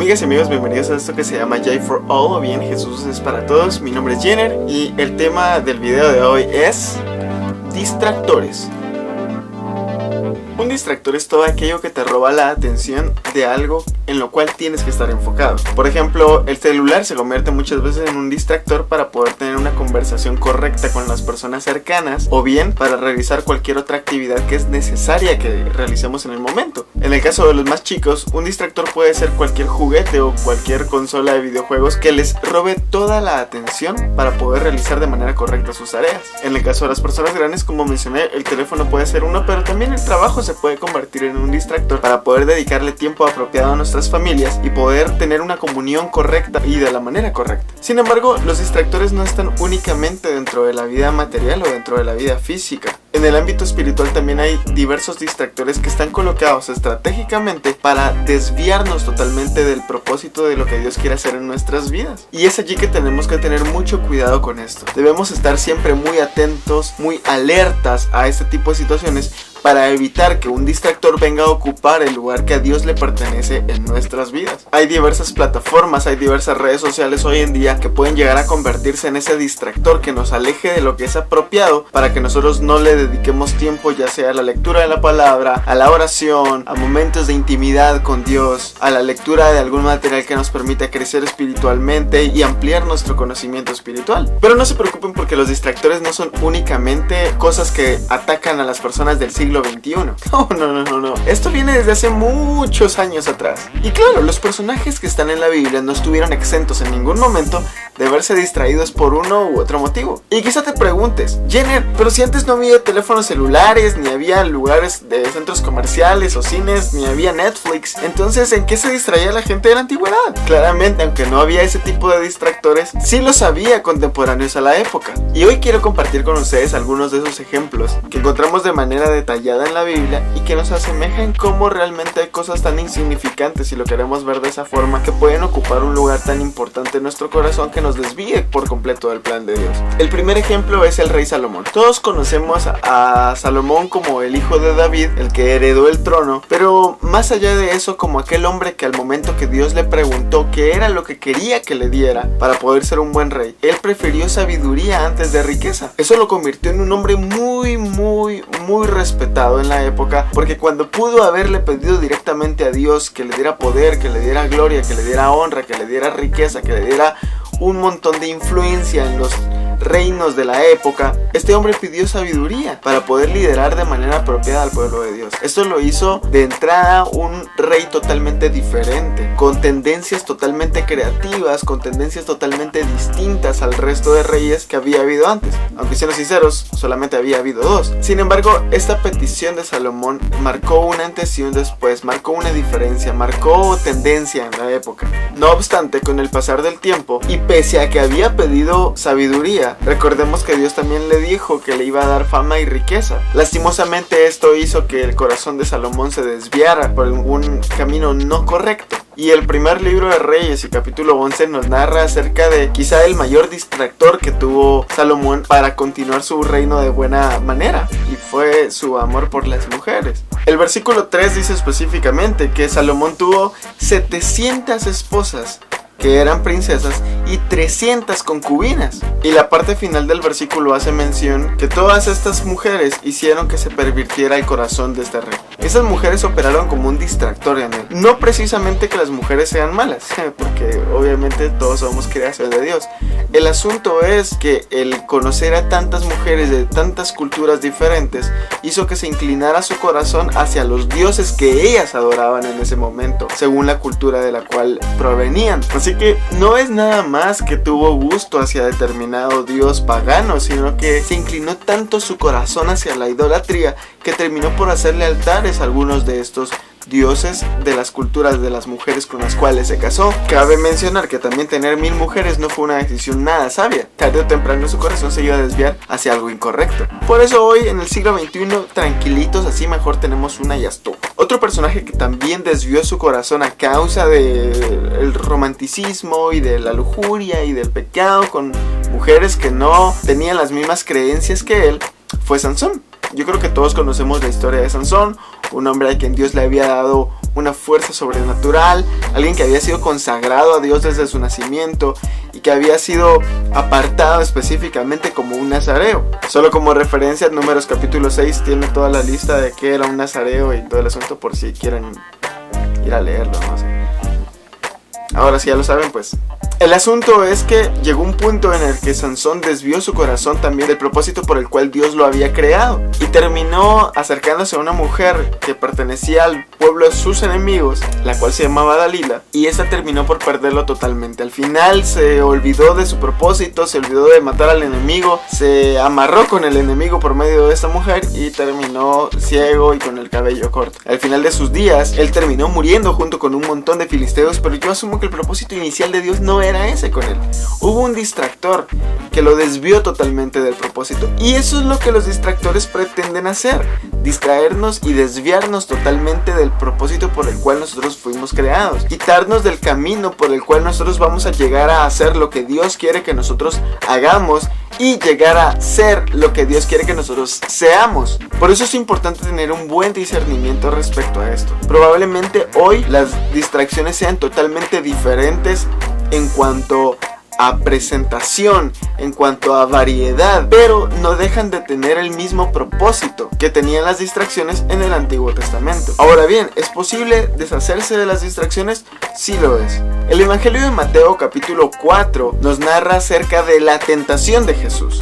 amigas y amigos, bienvenidos a esto que se llama Jay for All, o bien Jesús es para todos. Mi nombre es Jenner y el tema del video de hoy es distractores. Un distractor es todo aquello que te roba la atención de algo en lo cual tienes que estar enfocado. Por ejemplo, el celular se convierte muchas veces en un distractor para poder tener una conversación correcta con las personas cercanas, o bien para realizar cualquier otra actividad que es necesaria que realicemos en el momento. En el caso de los más chicos, un distractor puede ser cualquier juguete o cualquier consola de videojuegos que les robe toda la atención para poder realizar de manera correcta sus tareas. En el caso de las personas grandes, como mencioné, el teléfono puede ser uno, pero también el trabajo se puede convertir en un distractor para poder dedicarle tiempo apropiado a nuestras familias y poder tener una comunión correcta y de la manera correcta. Sin embargo, los distractores no están únicamente dentro de la vida material o dentro de la vida física. En el ámbito espiritual también hay diversos distractores que están colocados estratégicamente para desviarnos totalmente del propósito de lo que Dios quiere hacer en nuestras vidas. Y es allí que tenemos que tener mucho cuidado con esto. Debemos estar siempre muy atentos, muy alertas a este tipo de situaciones para evitar que un distractor venga a ocupar el lugar que a Dios le pertenece en nuestras vidas. Hay diversas plataformas, hay diversas redes sociales hoy en día que pueden llegar a convertirse en ese distractor que nos aleje de lo que es apropiado para que nosotros no le dediquemos tiempo, ya sea a la lectura de la palabra, a la oración, a momentos de intimidad con Dios, a la lectura de algún material que nos permita crecer espiritualmente y ampliar nuestro conocimiento espiritual. Pero no se preocupen, porque los distractores no son únicamente cosas que atacan a las personas del siglo XXI. No. Esto viene desde hace muchos años atrás. Y claro, los personajes que están en la Biblia no estuvieron exentos en ningún momento de verse distraídos por uno u otro motivo. Y quizá te preguntes, Jenner, pero si antes no había teléfonos celulares, ni había lugares de centros comerciales o cines, ni había Netflix, entonces ¿en qué se distraía la gente de la antigüedad? Claramente, aunque no había ese tipo de distractores, sí los había contemporáneos a la época. Y hoy quiero compartir con ustedes algunos de esos ejemplos que encontramos de manera detallada en la Biblia y que nos asemejan cómo realmente hay cosas tan insignificantes, si lo queremos ver de esa forma, que pueden ocupar un lugar tan importante en nuestro corazón que nos desvíe por completo del plan de Dios. El primer ejemplo es el rey Salomón. Todos conocemos a Salomón como el hijo de David, el que heredó el trono, pero más allá de eso, como aquel hombre que al momento que Dios le preguntó qué era lo que quería que le diera para poder ser un buen rey, él prefirió sabiduría antes de riqueza. Eso lo convirtió en un hombre muy respetado en la época, porque cuando pudo haberle pedido directamente a Dios que le diera poder, que le diera gloria, que le diera honra, que le diera riqueza, que le diera un montón de influencia en los reinos de la época, este hombre pidió sabiduría para poder liderar de manera apropiada al pueblo de Dios. Esto lo hizo de entrada un rey totalmente diferente, con tendencias totalmente creativas, con tendencias totalmente distintas al resto de reyes que había habido antes. Aunque siendo sinceros, solamente había habido dos. Sin embargo, esta petición de Salomón marcó un antes y un después, marcó una diferencia, marcó tendencia en la época. No obstante, con el pasar del tiempo, y pese a que había pedido sabiduría, recordemos que Dios también le dijo que le iba a dar fama y riqueza. Lastimosamente, esto hizo que el corazón de Salomón se desviara por un camino no correcto. Y el primer libro de Reyes, y capítulo 11, nos narra acerca de quizá el mayor distractor que tuvo Salomón para continuar su reino de buena manera, y fue su amor por las mujeres. El versículo 3 dice específicamente que Salomón tuvo 700 esposas que eran princesas y 300 concubinas. Y la parte final del versículo hace mención que todas estas mujeres hicieron que se pervirtiera el corazón de este rey. Esas mujeres operaron como un distractor en él. No precisamente que las mujeres sean malas, porque obviamente todos somos creación de Dios. El asunto es que el conocer a tantas mujeres de tantas culturas diferentes hizo que se inclinara su corazón hacia los dioses que ellas adoraban en ese momento, según la cultura de la cual provenían. Así que no es nada más que tuvo gusto hacia determinado dios pagano, sino que se inclinó tanto su corazón hacia la idolatría que terminó por hacerle altares a algunos de estos dioses de las culturas de las mujeres con las cuales se casó. Cabe mencionar que también tener 1000 mujeres no fue una decisión nada sabia. Tarde o temprano su corazón se iba a desviar hacia algo incorrecto. Por eso hoy, en el siglo XXI, tranquilitos, así mejor tenemos una y ya estuvo. Otro personaje que también desvió su corazón a causa del romanticismo y de la lujuria y del pecado con mujeres que no tenían las mismas creencias que él fue Sansón. Yo creo que todos conocemos la historia de Sansón, un hombre a quien Dios le había dado una fuerza sobrenatural, alguien que había sido consagrado a Dios desde su nacimiento y que había sido apartado específicamente como un nazareo. Solo como referencia, Números capítulo 6 tiene toda la lista de qué era un nazareo y todo el asunto, por si quieren ir a leerlo, no sé. Ahora si ya lo saben, pues. El asunto es que llegó un punto en el que Sansón desvió su corazón también del propósito por el cual Dios lo había creado y terminó acercándose a una mujer que pertenecía al pueblo de sus enemigos, la cual se llamaba Dalila, y esa terminó por perderlo totalmente. Al final se olvidó de su propósito, se olvidó de matar al enemigo, se amarró con el enemigo por medio de esta mujer y terminó ciego y con el cabello corto. Al final de sus días, él terminó muriendo junto con un montón de filisteos, pero yo asumo que el propósito inicial de Dios no era ese con él. Hubo un distractor que lo desvió totalmente del propósito, y eso es lo que los distractores pretenden hacer: distraernos y desviarnos totalmente del propósito por el cual nosotros fuimos creados, quitarnos del camino por el cual nosotros vamos a llegar a hacer lo que Dios quiere que nosotros hagamos y llegar a ser lo que Dios quiere que nosotros seamos. Por eso es importante tener un buen discernimiento respecto a esto. Probablemente hoy las distracciones sean totalmente diferentes en cuanto a presentación, en cuanto a variedad, pero no dejan de tener el mismo propósito que tenían las distracciones en el Antiguo Testamento. Ahora bien, ¿es posible deshacerse de las distracciones? Sí lo es. El Evangelio de Mateo capítulo 4 nos narra acerca de la tentación de Jesús.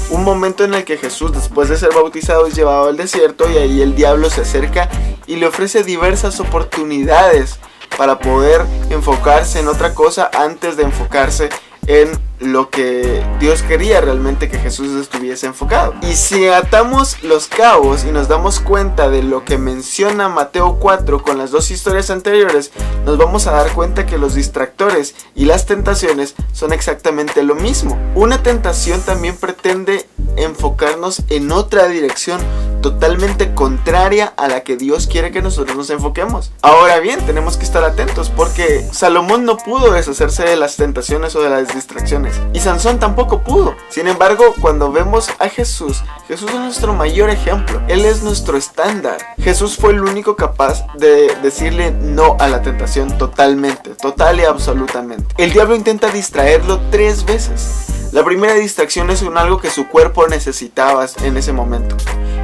Un momento en el que Jesús, después de ser bautizado, es llevado al desierto y ahí el diablo se acerca y le ofrece diversas oportunidades para poder enfocarse en otra cosa antes de enfocarse en lo que Dios quería realmente que Jesús estuviese enfocado. Y si atamos los cabos y nos damos cuenta de lo que menciona Mateo 4 con las dos historias anteriores, nos vamos a dar cuenta que los distractores y las tentaciones son exactamente lo mismo. Una tentación también pretende enfocarnos en otra dirección totalmente contraria a la que Dios quiere que nosotros nos enfoquemos. Ahora bien, tenemos que estar atentos porque Salomón no pudo deshacerse de las tentaciones o de las distracciones, y Sansón tampoco pudo. Sin embargo, cuando vemos a Jesús, Jesús es nuestro mayor ejemplo. Él es nuestro estándar. Jesús fue el único capaz de decirle no a la tentación totalmente, total y absolutamente. El diablo intenta distraerlo 3 veces. La primera distracción es algo que su cuerpo necesitaba en ese momento.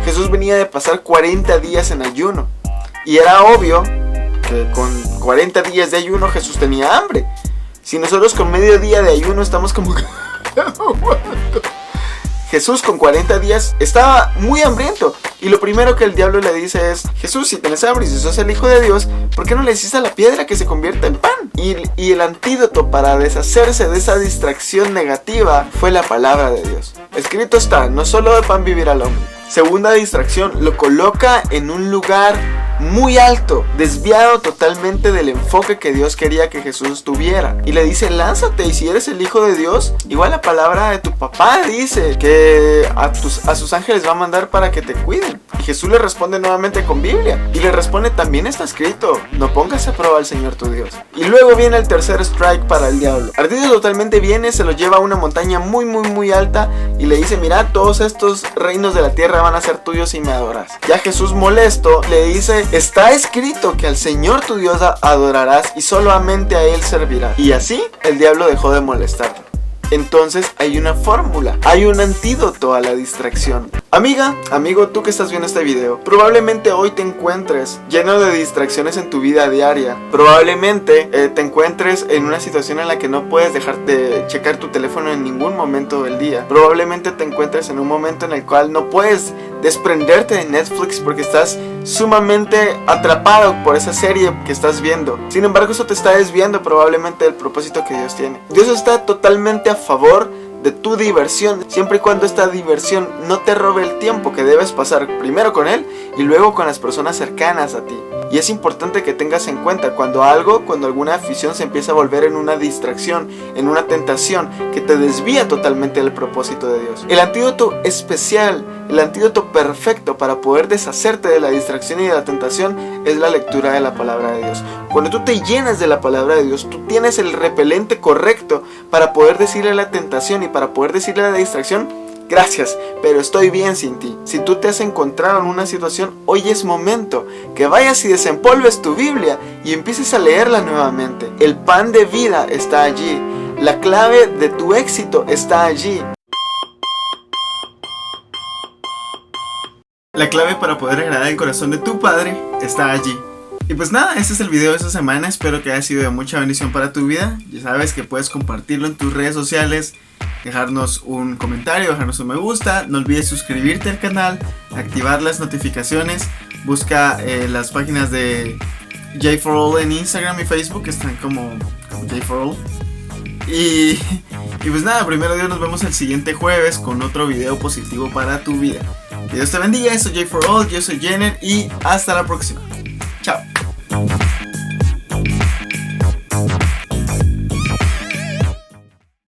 Jesús venía de pasar 40 días en ayuno, y era obvio que con 40 días de ayuno Jesús tenía hambre. Si nosotros con medio día de ayuno estamos como... Jesús con 40 días estaba muy hambriento, y lo primero que el diablo le dice es: Jesús, si tienes hambre y si sos el Hijo de Dios, ¿por qué no le dices a la piedra que se convierta en pan? Y el antídoto para deshacerse de esa distracción negativa fue la palabra de Dios. Escrito está: no solo de pan vivirá el hombre. Segunda distracción, lo coloca en un lugar muy alto, desviado totalmente del enfoque que Dios quería que Jesús tuviera, y le dice: lánzate, y si eres el Hijo de Dios, igual la palabra de tu papá dice que a sus ángeles va a mandar para que te cuiden. Y Jesús le responde nuevamente con Biblia, y le responde: también está escrito, no pongas a prueba al Señor tu Dios. Y luego viene el tercer strike para el diablo. Ardido totalmente viene, se lo lleva a una montaña muy alta y le dice: mira, todos estos reinos de la tierra van a ser tuyos si me adoras. Ya Jesús, molesto, le dice: está escrito que al Señor tu Dios adorarás y solamente a Él servirás. Y así el diablo dejó de molestarlo. Entonces hay una fórmula, hay un antídoto a la distracción. Amiga, amigo, tú que estás viendo este video, probablemente hoy te encuentres lleno de distracciones en tu vida diaria. Probablemente te encuentres en una situación en la que no puedes dejar de checar tu teléfono en ningún momento del día. Probablemente te encuentres en un momento en el cual no puedes desprenderte de Netflix porque estás sumamente atrapado por esa serie que estás viendo. Sin embargo, eso te está desviando probablemente del propósito que Dios tiene. Dios está totalmente a favor de tu diversión, siempre y cuando esta diversión no te robe el tiempo que debes pasar primero con Él y luego con las personas cercanas a ti. Y es importante que tengas en cuenta cuando alguna afición se empieza a volver en una distracción, en una tentación que te desvía totalmente del propósito de Dios. El antídoto especial, el antídoto perfecto para poder deshacerte de la distracción y de la tentación es la lectura de la palabra de Dios. Cuando tú te llenas de la palabra de Dios, tú tienes el repelente correcto para poder decirle a la tentación y para poder decirle a la distracción: Gracias, pero estoy bien sin ti. Si tú te has encontrado en una situación, hoy es momento que vayas y desempolves tu Biblia y empieces a leerla nuevamente. El pan de vida está allí. La clave de tu éxito está allí. La clave para poder agradar el corazón de tu Padre está allí. Y pues nada, este es el video de esta semana. Espero que haya sido de mucha bendición para tu vida. Ya sabes que puedes compartirlo en tus redes sociales, dejarnos un comentario, dejarnos un me gusta. No olvides suscribirte al canal, activar las notificaciones. Busca las páginas de J4All en Instagram y Facebook, que están como J4All. Y pues nada, primero Dios, nos vemos el siguiente jueves con otro video positivo para tu vida. Que Dios te bendiga, soy J4All, yo soy Jenner y hasta la próxima. Chao.